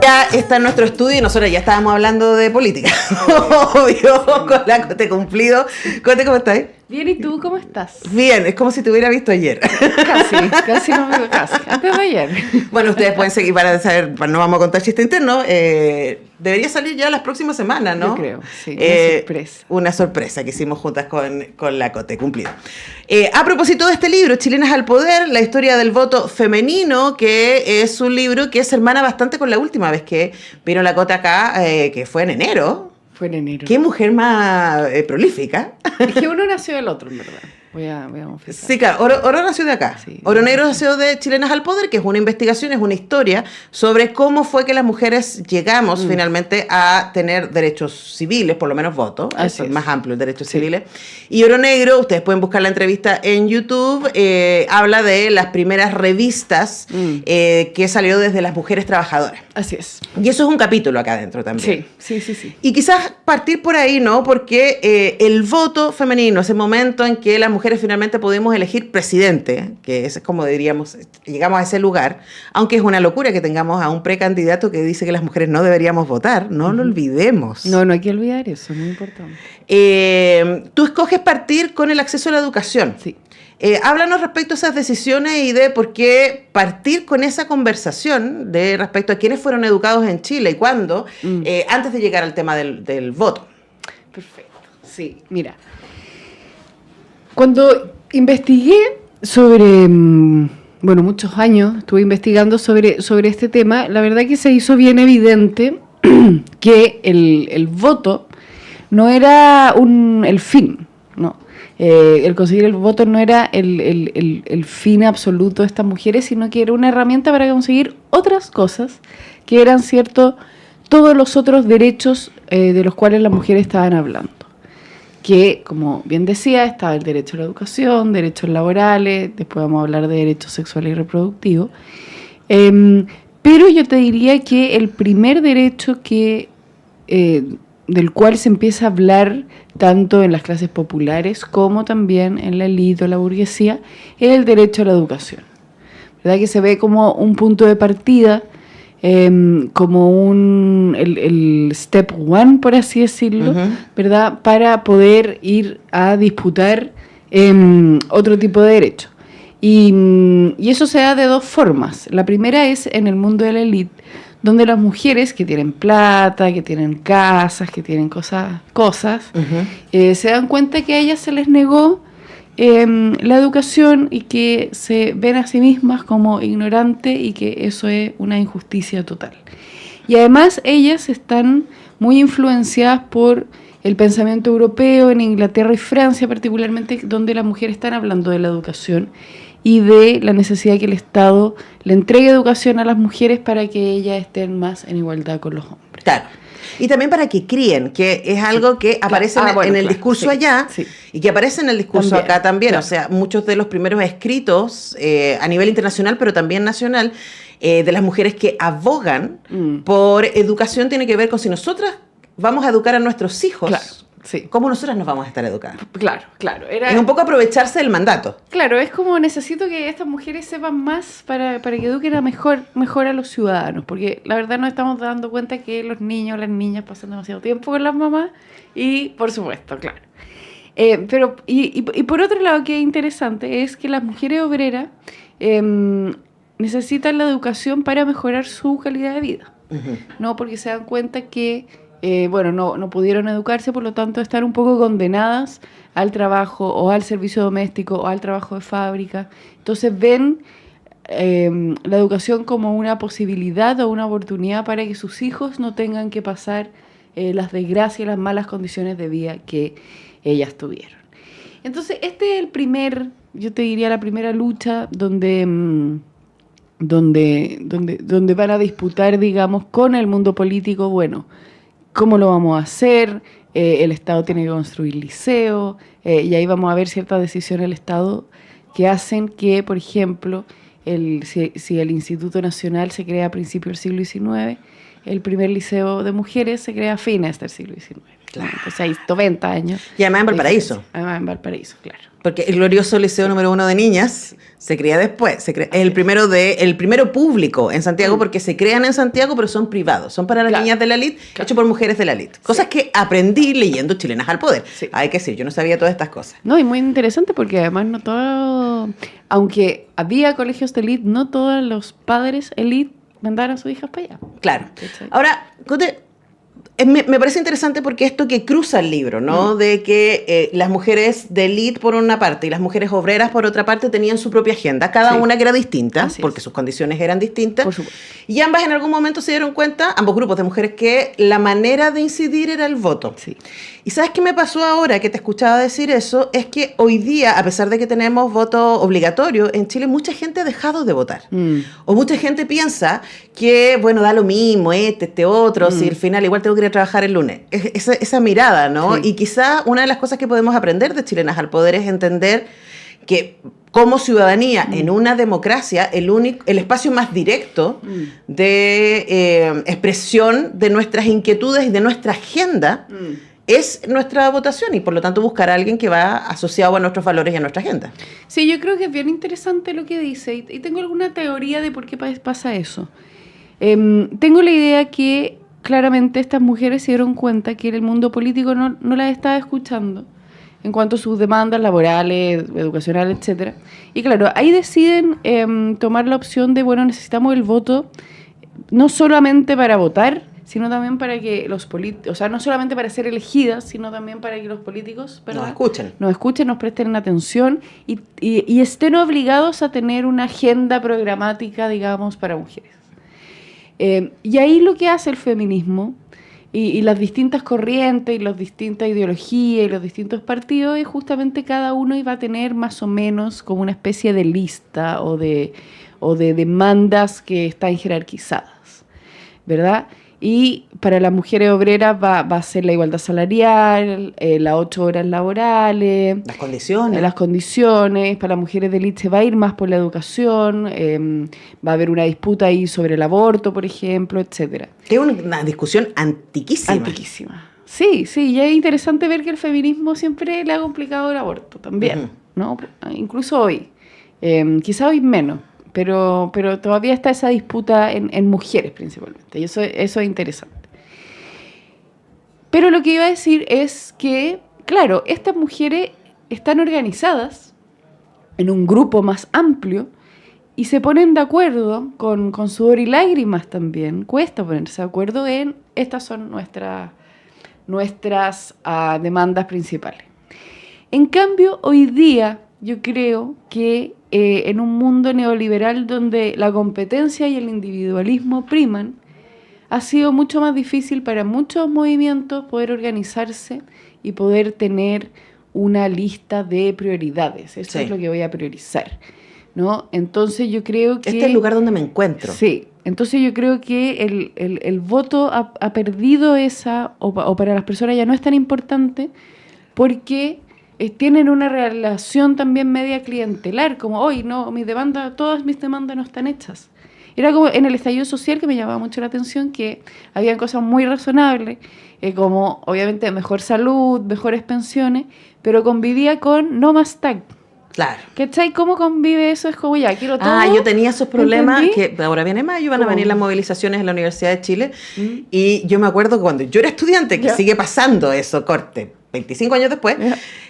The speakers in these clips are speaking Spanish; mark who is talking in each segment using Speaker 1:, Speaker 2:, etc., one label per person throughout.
Speaker 1: Ya está en nuestro estudio y nosotros ya estábamos hablando de política. Obvio, con la Cote cumplido. Cote, ¿cómo estás?
Speaker 2: Bien, ¿y tú cómo estás?
Speaker 1: Bien, es como si te hubiera visto ayer.
Speaker 2: Casi no me veo, casi. Antes de ayer.
Speaker 1: Bueno, ustedes pueden seguir para saber, no vamos a contar chiste interno. Debería salir ya las próximas semanas, ¿no?
Speaker 2: Yo creo, sí, una sorpresa.
Speaker 1: Una sorpresa que hicimos juntas con la Cote, cumplido. A propósito de este libro, Chilenas al Poder, la historia del voto femenino, que es un libro que se hermana bastante con la última vez que vino la Cote acá, que fue en enero.
Speaker 2: Fue en enero.
Speaker 1: Qué mujer más prolífica.
Speaker 2: Es que uno nació del otro, en verdad. Voy a confesar.
Speaker 1: Sí, claro, Oro nació de acá.
Speaker 2: Sí.
Speaker 1: Oro Negro nació de Chilenas al Poder, que es una investigación, es una historia sobre cómo fue que las mujeres llegamos finalmente a tener derechos civiles, por lo menos voto. Eso es más amplio, derechos civiles. Y Oro Negro, ustedes pueden buscar la entrevista en YouTube, habla de las primeras revistas que salió desde las mujeres trabajadoras.
Speaker 2: Así es.
Speaker 1: Y eso es un capítulo acá adentro también.
Speaker 2: Sí.
Speaker 1: Y quizás partir por ahí, ¿no? Porque el voto femenino, ese momento en que las mujeres finalmente pudimos elegir presidente, que es como diríamos, llegamos a ese lugar, aunque es una locura que tengamos a un precandidato que dice que las mujeres no deberíamos votar, no lo olvidemos.
Speaker 2: No hay que olvidar eso, es muy importante.
Speaker 1: Tú escoges partir con el acceso a la educación.
Speaker 2: Sí.
Speaker 1: Háblanos respecto a esas decisiones y de por qué partir con esa conversación de respecto a quiénes fueron educados en Chile y cuándo, antes de llegar al tema del voto.
Speaker 2: Perfecto. Sí, mira. Cuando investigué sobre, muchos años estuve investigando sobre este tema, la verdad que se hizo bien evidente que el voto no era el fin, ¿no? El conseguir el voto no era el fin absoluto de estas mujeres, sino que era una herramienta para conseguir otras cosas que eran, cierto, todos los otros derechos de los cuales las mujeres estaban hablando. Que, como bien decía, estaba el derecho a la educación, derechos laborales, después vamos a hablar de derechos sexuales y reproductivos. Pero yo te diría que el primer derecho del cual se empieza a hablar tanto en las clases populares como también en la élite o la burguesía es el derecho a la educación. ¿Verdad? Que se ve como un punto de partida, como el step one, por así decirlo, ¿verdad? Para poder ir a disputar otro tipo de derecho. Y eso se da de dos formas. La primera es en el mundo de la élite, donde las mujeres que tienen plata, que tienen casas, que tienen cosas, se dan cuenta que a ellas se les negó la educación y que se ven a sí mismas como ignorantes y que eso es una injusticia total. Y además ellas están muy influenciadas por el pensamiento europeo en Inglaterra y Francia particularmente, donde las mujeres están hablando de la educación y de la necesidad que el Estado le entregue educación a las mujeres para que ellas estén más en igualdad con los hombres.
Speaker 1: Claro. Y también para que críen, que es algo que aparece en el discurso allá y que aparece en el discurso acá también. Claro. O sea, muchos de los primeros escritos a nivel internacional, pero también nacional, de las mujeres que abogan por educación tiene que ver con si nosotras vamos a educar a nuestros hijos.
Speaker 2: Claro. Sí.
Speaker 1: ¿Cómo nosotras nos vamos a estar educando?
Speaker 2: Claro.
Speaker 1: Es un poco aprovecharse del mandato.
Speaker 2: Claro, es como necesito que estas mujeres sepan más para que eduquen mejor a los ciudadanos, porque la verdad nos estamos dando cuenta que los niños, las niñas pasan demasiado tiempo con las mamás y, por supuesto, claro. Pero por otro lado, que es interesante, es que las mujeres obreras necesitan la educación para mejorar su calidad de vida, ¿no? Porque se dan cuenta que no pudieron educarse, por lo tanto están un poco condenadas al trabajo o al servicio doméstico o al trabajo de fábrica. Entonces ven la educación como una posibilidad o una oportunidad para que sus hijos no tengan que pasar las desgracias y las malas condiciones de vida que ellas tuvieron. Entonces este es yo te diría la primera lucha donde van a disputar, digamos, con el mundo político, ¿cómo lo vamos a hacer? El Estado tiene que construir liceo, y ahí vamos a ver ciertas decisiones del Estado que hacen que, por ejemplo, si el Instituto Nacional se crea a principios del siglo XIX, el primer liceo de mujeres se crea a fines del siglo XIX. Claro. Pues hay 90 años.
Speaker 1: Y además en Valparaíso.
Speaker 2: Además en Valparaíso, claro.
Speaker 1: Porque el glorioso Liceo número 1 de niñas se crea después. Es el primero público en Santiago, porque se crean en Santiago, pero son privados. Son para las niñas de la elite, hecho por mujeres de la elite. Cosas que aprendí leyendo Chilenas al Poder. Sí. Hay que decir, yo no sabía todas estas cosas.
Speaker 2: No, y muy interesante porque además no todo... Aunque había colegios de elite, no todos los padres elite mandaron a sus hijas para allá.
Speaker 1: Claro. Ahora, Cote, me parece interesante porque esto que cruza el libro, ¿no? De que las mujeres de élite por una parte y las mujeres obreras por otra parte tenían su propia agenda, cada una que era distinta, porque sus condiciones eran distintas. Por supuesto. Y ambas en algún momento se dieron cuenta, ambos grupos de mujeres, que la manera de incidir era el voto. Sí. Y ¿sabes qué me pasó ahora que te escuchaba decir eso? Es que hoy día, a pesar de que tenemos voto obligatorio, en Chile mucha gente ha dejado de votar. O mucha gente piensa que, bueno, da lo mismo, este otro, si al final igual tengo que ir a trabajar el lunes. Esa mirada, ¿no? Sí. Y quizá una de las cosas que podemos aprender de Chilenas al Poder es entender que como ciudadanía en una democracia, el espacio más directo de expresión de nuestras inquietudes y de nuestra agenda es nuestra votación, y por lo tanto buscar a alguien que va asociado a nuestros valores y a nuestra agenda.
Speaker 2: Sí, yo creo que es bien interesante lo que dice, y tengo alguna teoría de por qué pasa eso. Tengo la idea que claramente estas mujeres se dieron cuenta que el mundo político no las estaba escuchando en cuanto a sus demandas laborales, educacionales, etcétera. Y claro, ahí deciden tomar la opción de, bueno, necesitamos el voto no solamente para votar, sino también para que los políticos, o sea, no solamente para ser elegidas, sino también para que los políticos, ¿verdad?, nos escuchen, nos presten atención y estén obligados a tener una agenda programática, digamos, para mujeres. Y ahí lo que hace el feminismo y las distintas corrientes y las distintas ideologías y los distintos partidos es justamente cada uno iba a tener más o menos como una especie de lista o de demandas que están jerarquizadas, ¿verdad? Y para las mujeres obreras va a ser la igualdad salarial, las 8 horas laborales, las condiciones. Para las mujeres de élite se va a ir más por la educación, va a haber una disputa ahí sobre el aborto, por ejemplo, etcétera.
Speaker 1: Es una discusión antiquísima.
Speaker 2: Antiquísima. Sí, y es interesante ver que el feminismo siempre le ha complicado el aborto también, ¿no? Incluso hoy, quizá hoy menos. Pero todavía está esa disputa en mujeres principalmente, y eso es interesante. Pero lo que iba a decir es que, claro, estas mujeres están organizadas en un grupo más amplio y se ponen de acuerdo con sudor y lágrimas también. Cuesta ponerse de acuerdo en estas son nuestras demandas principales. En cambio, hoy día yo creo que en un mundo neoliberal donde la competencia y el individualismo priman, ha sido mucho más difícil para muchos movimientos poder organizarse y poder tener una lista de prioridades. Eso es lo que voy a priorizar, ¿no? Entonces yo creo que...
Speaker 1: Este es el lugar donde me encuentro.
Speaker 2: Sí. Entonces yo creo que el voto ha perdido esa, o para las personas ya no es tan importante, porque tienen una relación también media clientelar, como, hoy no, todas mis demandas no están hechas. Era como en el estallido social que me llamaba mucho la atención, que había cosas muy razonables, como obviamente mejor salud, mejores pensiones, pero convivía con no más tag.
Speaker 1: Claro.
Speaker 2: ¿Cachai? ¿Cómo convive eso? Es como ya, quiero todo.
Speaker 1: Yo tenía esos problemas, que ahora viene mayo, van a venir las movilizaciones en la Universidad de Chile, y yo me acuerdo que cuando yo era estudiante, que sigue pasando eso, 25 años después,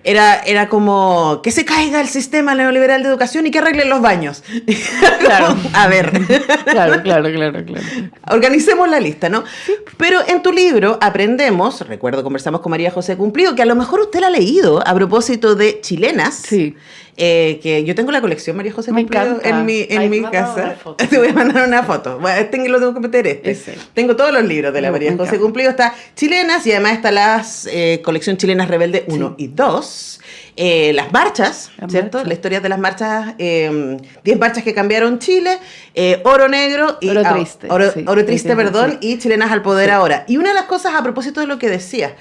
Speaker 1: era como que se caiga el sistema neoliberal de educación y que arreglen los baños. Claro. A ver.
Speaker 2: Claro.
Speaker 1: Organicemos la lista, ¿no? Sí. Pero en tu libro aprendemos, conversamos con María José Cumplido, que a lo mejor usted la ha leído a propósito de chilenas.
Speaker 2: Sí.
Speaker 1: Que yo tengo la colección María José Cumplido en mi casa. Te voy a mandar una foto. Bueno, lo tengo que meter Tengo todos los libros de la María José Cumplido. Está Chilenas, y además está la colección Chilenas Rebelde 1 y 2. Las marchas, ¿cierto? La historia de las marchas, 10 marchas que cambiaron Chile, Oro Negro y Oro Triste, y Chilenas al Poder ahora. Y una de las cosas a propósito de lo que decías,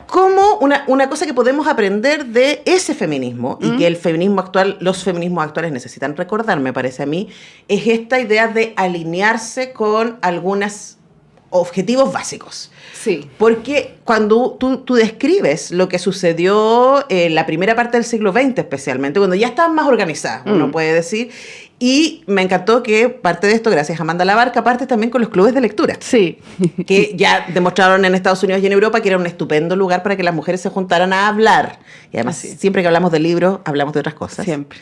Speaker 1: como una cosa que podemos aprender de ese feminismo, y que los feminismos actuales necesitan recordar, me parece a mí, es esta idea de alinearse con algunas objetivos básicos.
Speaker 2: Sí.
Speaker 1: Porque cuando tú describes lo que sucedió en la primera parte del siglo XX especialmente, cuando ya estaban más organizadas, uno puede decir, y me encantó que parte de esto, gracias a Amanda Labarca, parte también con los clubes de lectura.
Speaker 2: Sí.
Speaker 1: Que ya demostraron en Estados Unidos y en Europa que era un estupendo lugar para que las mujeres se juntaran a hablar. Y además, siempre que hablamos de libros, hablamos de otras cosas.
Speaker 2: Siempre.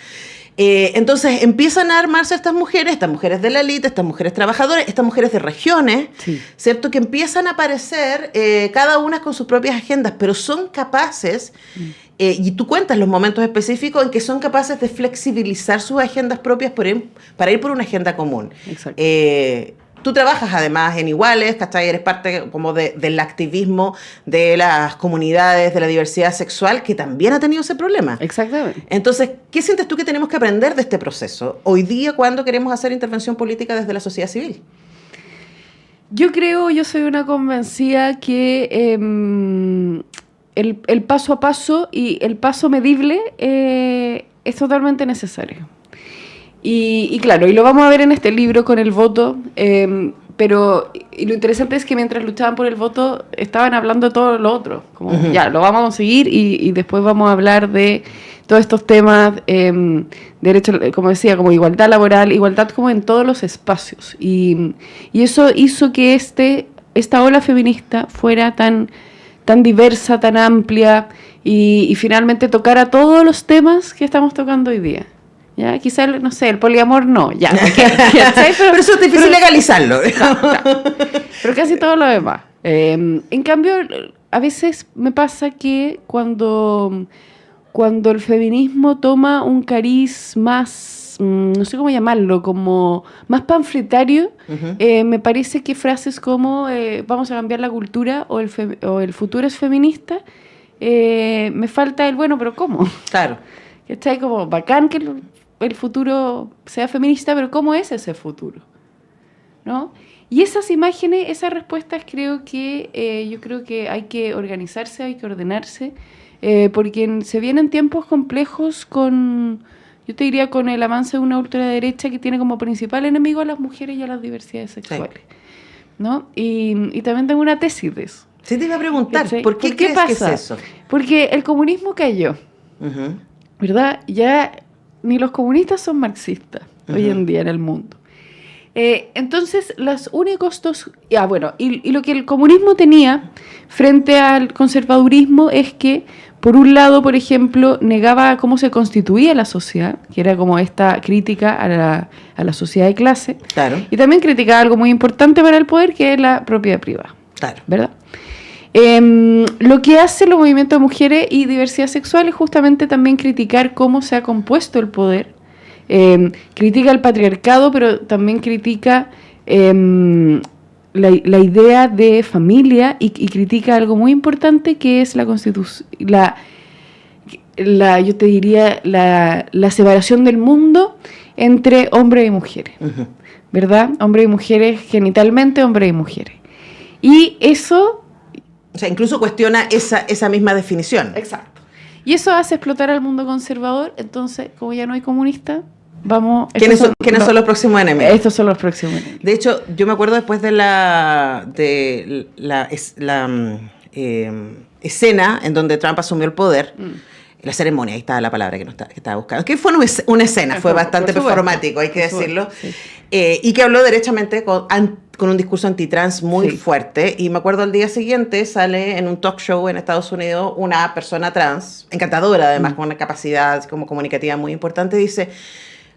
Speaker 1: Entonces empiezan a armarse estas mujeres de la élite, estas mujeres trabajadoras, estas mujeres de regiones, ¿cierto? Que empiezan a aparecer cada una con sus propias agendas, pero son capaces, y tú cuentas los momentos específicos en que son capaces de flexibilizar sus agendas propias para ir por una agenda común.
Speaker 2: Exacto.
Speaker 1: Tú trabajas además en Iguales, ¿cachai? Eres parte como del activismo de las comunidades de la diversidad sexual, que también ha tenido ese problema.
Speaker 2: Exactamente.
Speaker 1: Entonces, ¿qué sientes tú que tenemos que aprender de este proceso hoy día cuando queremos hacer intervención política desde la sociedad civil?
Speaker 2: Yo soy una convencida que el paso a paso y el paso medible es totalmente necesario. Y claro, y lo vamos a ver en este libro con el voto, pero lo interesante es que mientras luchaban por el voto estaban hablando de todo lo otro, como ya, lo vamos a conseguir y después vamos a hablar de todos estos temas, derechos, como decía, como igualdad laboral, igualdad como en todos los espacios. Y eso hizo que esta ola feminista fuera tan diversa, tan amplia y finalmente tocara todos los temas que estamos tocando hoy día. Ya, quizás, no sé, el poliamor no, ya.
Speaker 1: Pero eso es difícil legalizarlo.
Speaker 2: Pero casi todo lo demás. En cambio, a veces me pasa que cuando el feminismo toma un cariz más, no sé cómo llamarlo, como más panfletario, me parece que frases como vamos a cambiar la cultura o el futuro es feminista, me falta el bueno, pero ¿cómo?
Speaker 1: Claro.
Speaker 2: ¿Está como bacán que el futuro sea feminista, pero ¿cómo es ese futuro? ¿No? Y esas imágenes, esas respuestas yo creo que hay que organizarse, hay que ordenarse, porque se vienen tiempos complejos yo te diría, con el avance de una ultraderecha que tiene como principal enemigo a las mujeres y a las diversidades sexuales. Sí. ¿No? Y también tengo una tesis de eso.
Speaker 1: Sí, te iba a preguntar, ¿por qué crees que es eso?
Speaker 2: Porque el comunismo cayó, ¿verdad? Ya ni los comunistas son marxistas hoy en día en el mundo. Entonces, los únicos dos... y lo que el comunismo tenía frente al conservadurismo es que, por un lado, por ejemplo, negaba cómo se constituía la sociedad, que era como esta crítica a la sociedad de clase.
Speaker 1: Claro.
Speaker 2: Y también criticaba algo muy importante para el poder, que es la propiedad privada.
Speaker 1: Claro.
Speaker 2: ¿Verdad? Lo que hace los movimientos de mujeres y diversidad sexual es justamente también criticar cómo se ha compuesto el poder. Critica el patriarcado, pero también critica la idea de familia y critica algo muy importante que es la constitución, yo te diría la separación del mundo entre hombres y mujeres, ¿verdad? Hombres y mujeres genitalmente, hombres y mujeres. Y eso...
Speaker 1: O sea, incluso cuestiona esa misma definición.
Speaker 2: Exacto. Y eso hace explotar al mundo conservador. Entonces, como ya no hay comunistas, vamos...
Speaker 1: ¿Quiénes son los próximos enemigos?
Speaker 2: Estos son los próximos enemigos.
Speaker 1: De hecho, yo me acuerdo después de la escena en donde Trump asumió el poder, la ceremonia, ahí estaba la palabra que estaba buscando, que fue una escena, fue bastante performático, hay que decirlo, sí. Y que habló derechamente con un discurso antitrans muy fuerte, y me acuerdo al día siguiente sale en un talk show en Estados Unidos una persona trans, encantadora además, con una capacidad como comunicativa muy importante, dice: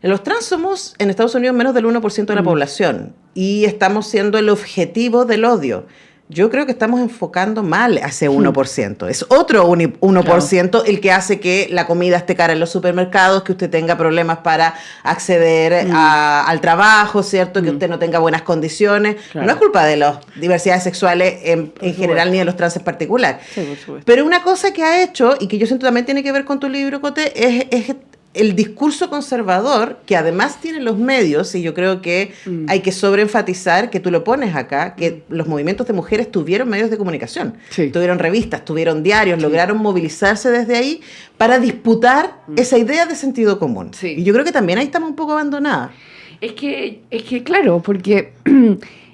Speaker 1: los trans somos en Estados Unidos menos del 1% de la población, y estamos siendo el objetivo del odio. Yo creo que estamos enfocando mal a ese 1%. Es otro 1% el que hace que la comida esté cara en los supermercados, que usted tenga problemas para acceder al trabajo, ¿cierto? Que usted no tenga buenas condiciones. Claro. No es culpa de las diversidades sexuales en general ni de los trans en particular.
Speaker 2: Sí, por supuesto.
Speaker 1: Pero una cosa que ha hecho, y que yo siento también tiene que ver con tu libro, Coté, es el discurso conservador, que además tiene los medios, y yo creo que hay que sobreenfatizar, que tú lo pones acá, que los movimientos de mujeres tuvieron medios de comunicación, tuvieron revistas, tuvieron diarios, lograron movilizarse desde ahí para disputar esa idea de sentido común. Y yo creo que también ahí estamos un poco abandonadas.
Speaker 2: Es que claro, porque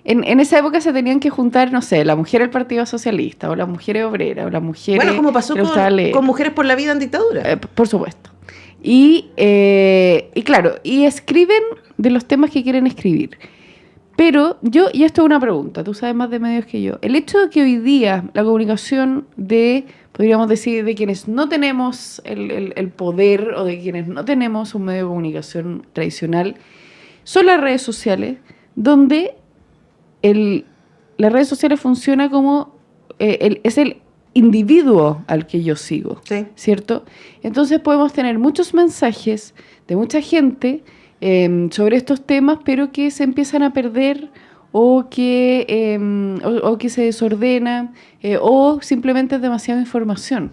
Speaker 2: en esa época se tenían que juntar, no sé, la mujer del Partido Socialista, o las mujeres obreras, o las mujeres...
Speaker 1: Bueno, como pasó con Mujeres por la Vida en dictadura.
Speaker 2: Por supuesto. Y claro, y escriben de los temas que quieren escribir. Pero y esto es una pregunta, tú sabes más de medios que yo. El hecho de que hoy día la comunicación podríamos decir, de quienes no tenemos el poder o de quienes no tenemos un medio de comunicación tradicional, son las redes sociales, donde las redes sociales funcionan como es el individuo al que yo sigo,
Speaker 1: sí.
Speaker 2: ¿Cierto? Entonces podemos tener muchos mensajes de mucha gente sobre estos temas, pero que se empiezan a perder o que se desordena o simplemente es demasiada información,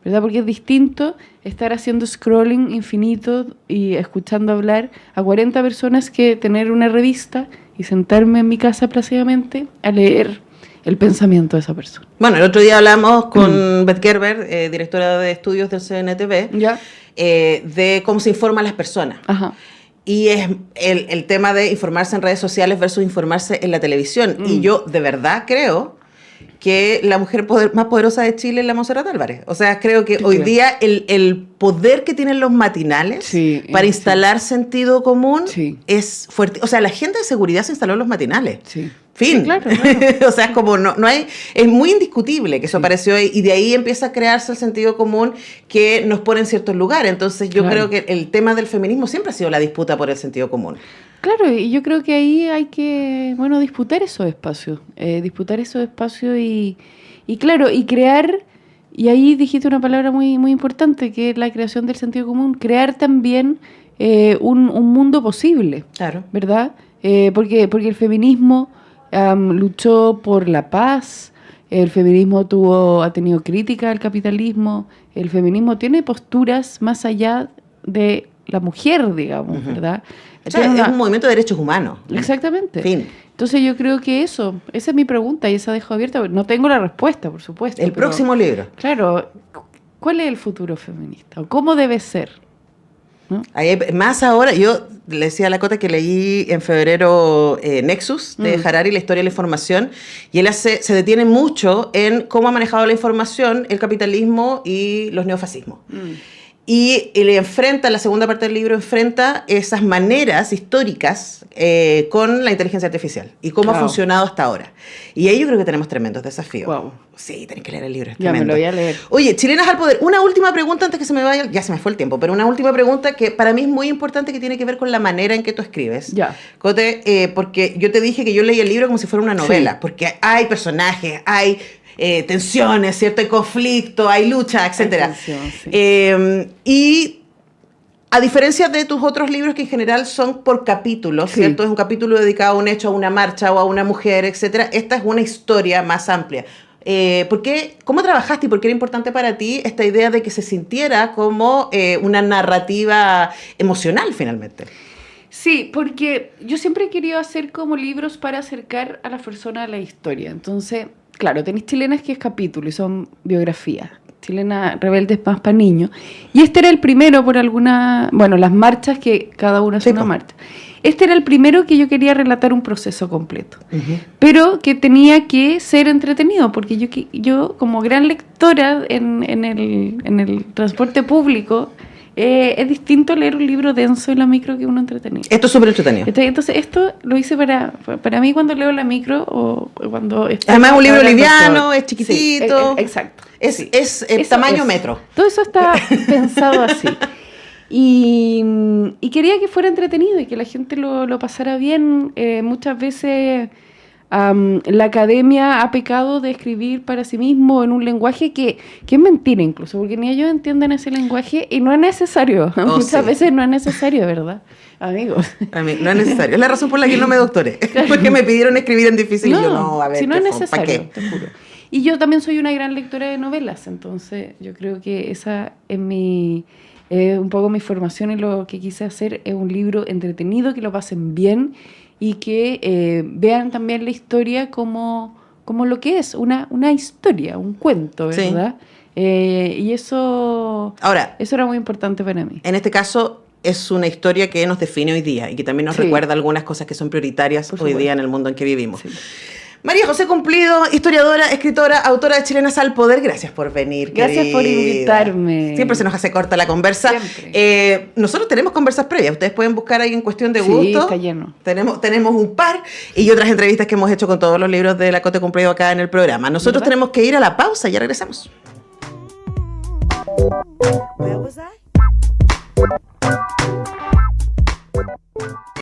Speaker 2: ¿verdad? Porque es distinto estar haciendo scrolling infinito y escuchando hablar a 40 personas que tener una revista y sentarme en mi casa plácidamente a leer el pensamiento de esa persona.
Speaker 1: Bueno, el otro día hablamos con Beth Gerber, directora de estudios del CNTV, de cómo se informan las personas.
Speaker 2: Ajá.
Speaker 1: Y es el tema de informarse en redes sociales versus informarse en la televisión. Y yo de verdad creo que la mujer más poderosa de Chile es la Monserrat Álvarez. O sea, creo que hoy día el poder que tienen los matinales para instalar sentido común es fuerte. O sea, la gente de seguridad se instaló en los matinales.
Speaker 2: Sí.
Speaker 1: Fin.
Speaker 2: Sí, claro.
Speaker 1: O sea, es como no hay, es muy indiscutible que eso apareció ahí, y de ahí empieza a crearse el sentido común que nos pone en ciertos lugares. Entonces yo creo que el tema del feminismo siempre ha sido la disputa por el sentido común.
Speaker 2: Claro, y yo creo que ahí hay que, disputar esos espacios y claro, y crear, y ahí dijiste una palabra muy, muy importante, que es la creación del sentido común, crear también un mundo posible,
Speaker 1: claro,
Speaker 2: ¿verdad? Porque el feminismo luchó por la paz, el feminismo ha tenido crítica al capitalismo, el feminismo tiene posturas más allá de la mujer, digamos, ¿verdad?
Speaker 1: O sea, es un movimiento de derechos humanos.
Speaker 2: Exactamente.
Speaker 1: Fin.
Speaker 2: Entonces yo creo que esa es mi pregunta y esa dejo abierta. No tengo la respuesta, por supuesto.
Speaker 1: El próximo libro.
Speaker 2: Claro, ¿cuál es el futuro feminista? ¿O cómo debe ser? ¿No?
Speaker 1: Más ahora, yo le decía a la Cota que leí en febrero Nexus de Harari, la historia de la información, y él se detiene mucho en cómo ha manejado la información, el capitalismo y los neofascismos. Y le enfrenta, la segunda parte del libro, enfrenta esas maneras históricas con la inteligencia artificial y cómo ha funcionado hasta ahora. Y ahí yo creo que tenemos tremendos desafíos.
Speaker 2: Wow.
Speaker 1: Sí, tenés que leer el libro, es
Speaker 2: ya
Speaker 1: tremendo.
Speaker 2: Me lo voy a leer.
Speaker 1: Oye, Chilenas al Poder, una última pregunta antes que se me vaya, ya se me fue el tiempo, pero una última pregunta que para mí es muy importante, que tiene que ver con la manera en que tú escribes.
Speaker 2: Ya.
Speaker 1: Cote, porque yo te dije que yo leí el libro como si fuera una novela, porque hay personajes, hay tensiones, ¿cierto? Hay conflicto, hay lucha, etc. Y a diferencia de tus otros libros que en general son por capítulos, ¿cierto? Es un capítulo dedicado a un hecho, a una marcha o a una mujer, etc. Esta es una historia más amplia. ¿Cómo trabajaste y por qué era importante para ti esta idea de que se sintiera como una narrativa emocional finalmente?
Speaker 2: Sí, porque yo siempre he querido hacer como libros para acercar a la persona a la historia. Entonces, claro, tenéis Chilenas que es capítulo y son biografías. Chilena Rebeldes más para niños. Y este era el primero por las marchas, que cada una es una marcha. Este era el primero que yo quería relatar un proceso completo, pero que tenía que ser entretenido, porque yo como gran lectora en el transporte público, es distinto leer un libro denso en la micro que uno entretenido.
Speaker 1: Esto es súper entretenido.
Speaker 2: Entonces esto lo hice para mí cuando leo la micro o cuando...
Speaker 1: Además es un libro liviano, es chiquitito.
Speaker 2: Sí, exacto.
Speaker 1: Es tamaño metro.
Speaker 2: Todo eso está pensado así. Y quería que fuera entretenido y que la gente lo pasara bien. Muchas veces la academia ha pecado de escribir para sí mismo en un lenguaje que es mentira incluso, porque ni ellos entienden ese lenguaje y no es necesario. Muchas veces no es necesario, ¿verdad? Amigos.
Speaker 1: A mí no es necesario. Es la razón por la que no me doctoré. Porque me pidieron escribir en difícil.
Speaker 2: No,
Speaker 1: y yo no, a ver,
Speaker 2: si no es necesario,
Speaker 1: ¿para qué?
Speaker 2: te juro. Y yo también soy una gran lectora de novelas, entonces yo creo que esa es un poco mi formación, y lo que quise hacer es un libro entretenido, que lo pasen bien y que vean también la historia como lo que es, una historia, un cuento, ¿verdad? Sí. Y eso era muy importante para mí.
Speaker 1: En este caso, es una historia que nos define hoy día y que también nos recuerda algunas cosas que son prioritarias hoy día en el mundo en que vivimos. Sí. María José Cumplido, historiadora, escritora, autora de Chilenas al Poder. Gracias por venir,
Speaker 2: Gracias por invitarme.
Speaker 1: Siempre se nos hace corta la conversa. Nosotros tenemos conversas previas. Ustedes pueden buscar ahí en Cuestión de Gusto.
Speaker 2: Sí, está lleno.
Speaker 1: Tenemos un par y otras entrevistas que hemos hecho con todos los libros de la Cote Cumplido acá en el programa. Nosotros tenemos que ir a la pausa y ya regresamos. Where was I?